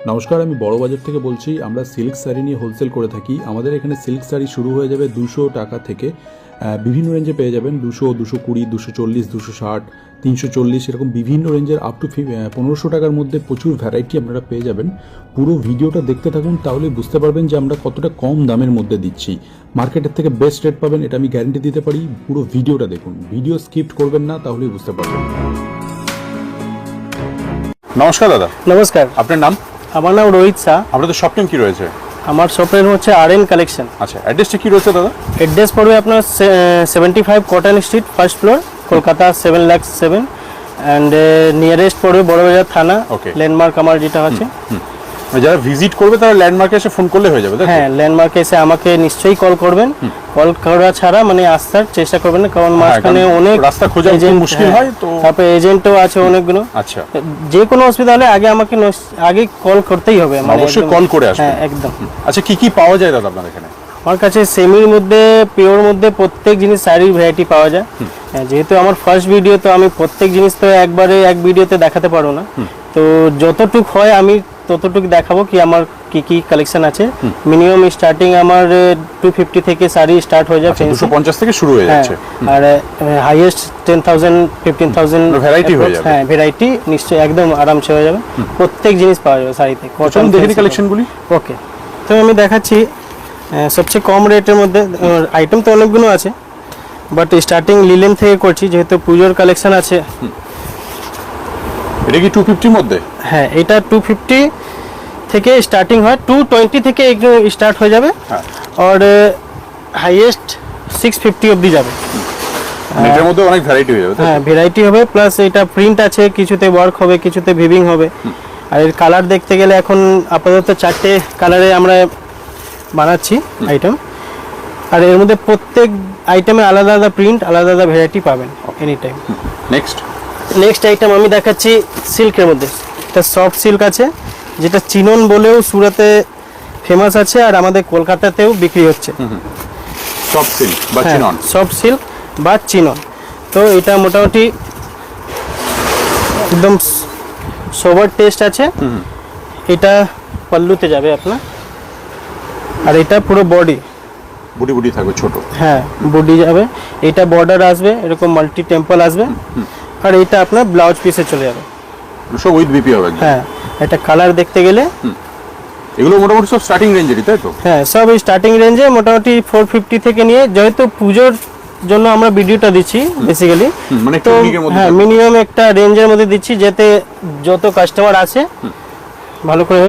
নমস্কার, আমি বড়বাজার থেকে বলছি। আমরা সিল্ক শাড়ি নিয়ে হোলসেল করে থাকি। আমাদের এখানে সিল্ক শাড়ি শুরু হয়ে যাবে 200 টাকা থেকে। বিভিন্ন রেঞ্জে পেয়ে যাবেন 200, 220, 240, 260, 340 এরকম বিভিন্ন রেঞ্জের আপ টু 1500 টাকার মধ্যে প্রচুর ভ্যারাইটি আপনারা পেয়ে যাবেন। পুরো ভিডিওটা দেখতে থাকুন, তাহলে বুঝতে পারবেন যে আমরা কতটা কম দামের মধ্যে দিচ্ছি। মার্কেটের থেকে বেস্ট রেট পাবেন, এটা আমি গ্যারান্টি দিতে পারি। পুরো ভিডিওটা দেখুন, ভিডিও স্কিপ করবেন না, তাহলেই বুঝতে পারবেন। নমস্কার দাদা। নমস্কার, আপনার নাম? আমার নাম রোহিত শাহ। আপনাদের শপ নেম কি রয়েছে? আমার শপের হচ্ছে RN কালেকশন। আচ্ছা, অ্যাড্রেসটা কি রয়েছে দাদা? অ্যাড্রেস পড়বে আপনার 75 cotton street, first floor, Kolkata 7,07,000 and nearest পড়বে বড়বাজার থানা। ল্যান্ডমার্ক আমার যেটা আছে, যারা ভিজিট করবে তারা ল্যান্ডমার্কে এসে ফোন করলে হয়ে যাবে। হ্যাঁ, ল্যান্ডমার্কে এসে আমাকে নিশ্চয়ই কল করবেন। কল করা ছাড়া মানে আসার চেষ্টা করবেন না, কারণ মাঝখানে অনেক রাস্তা খোঁজা মুশকিল হয়, তো তারপরে এজেন্টও আছে অনেকগুলো। আচ্ছা, যে কোনো অসুবিধা হলে আমাকে আগে কল করতেই হবে, অবশ্যই কল করে আসবেন। হ্যাঁ, একদম। আচ্ছা, কি কি পাওয়া যায় দাদা আপনার এখানে? আমার কাছে সেমির মধ্যে, পিওর মধ্যে প্রত্যেক জিনিস শাড়ির ভ্যারাইটি পাওয়া যায়। যেহেতু আমার ফার্স্ট ভিডিও, তো আমি প্রত্যেক জিনিস তো একবারে এক ভিডিওতে দেখাতে পারবো না, তো যতটুক হয় আমি ততটুক দেখাবো কি আমার কি কি কালেকশন আছে। মিনিমাম স্টার্টিং আমার 250 থেকে শাড়ি স্টার্ট হয়ে যায়, 250 থেকে শুরু হয়ে যাচ্ছে, আর হাইয়েস্ট 10,000 15,000 ভ্যারাইটি হয়ে যাবে। হ্যাঁ, ভ্যারাইটি নিশ্চয়ই একদম আরামসে হয়ে যাবে। প্রত্যেক জিনিস পাওয়া যাবে শাড়িতে। কটন দেখে কালেকশনগুলি। ওকে, তো আমি দেখাচ্ছি সবচেয়ে কম রেটের মধ্যে। আইটেম তো অনেকগুলো আছে, বাট স্টার্টিং লিলেন থেকে করছি, যেহেতু পুজোর কালেকশন আছে। এটা কি 250 মধ্যে? হ্যাঁ, এটা 250 থেকে স্টার্টিং হয়, 220 থেকে একটু স্টার্ট হয়ে যাবে, আর হাইয়েস্ট 650 অবধি যাবে। এটার মধ্যে অনেক ভ্যারাইটি হয়ে যাবে। হ্যাঁ, ভ্যারাইটি হবে, প্লাস এটা প্রিন্ট আছে, কিছুতে ওয়ার্ক হবে, কিছুতে ভিভিং হবে। আর এর কালার দেখতে গেলে এখন আপাতত 4টে কালারে আমরা বানাচ্ছি আইটেম, আর এর মধ্যে প্রত্যেক আইটেমে আলাদা আলাদা প্রিন্ট, আলাদা আলাদা ভ্যারাইটি পাবেন এনি টাইম। নেক্সট আইটেম আমি দেখাচ্ছি সিল্কের মধ্যে। এটা সফট সিল্ক আছে, যেটা চিনন বলেও সুরাতে ফেমাস আছে, আর আমাদের কলকাতাতেও বিক্রি হচ্ছে। সফট সিল্ক বা চিনন, সফট সিল্ক বা চিনন। তো এটা মোটামুটি একদম সোবার টেস্ট আছে। এটা পাল্লুতে যাবে আপনার, আর এটা পুরো বডি থাকবে ছোট। হ্যাঁ, বডি যাবে। এটা বর্ডার আসবে, এরকম মাল্টি টেম্পল আসবে, আর এটা আপনার ব্লাউজ পিসে চলে যাবে, সব উইথ বিপি হবে। হ্যাঁ, এটা কালার দেখতে গেলে এগুলো মোটামুটি সব স্টার্টিং রেঞ্জেরই, তাই তো? হ্যাঁ, সব স্টার্টিং রেঞ্জে মোটামুটি 450 থেকে নিয়ে, যেহেতু পুজোর জন্য আমরা ভিডিওটা দিচ্ছি বেসিক্যালি, মানে তো হ্যাঁ, মিনিমাম একটা রেঞ্জের মধ্যে দিচ্ছি, যাতে যত কাস্টমার আসে ভালো করে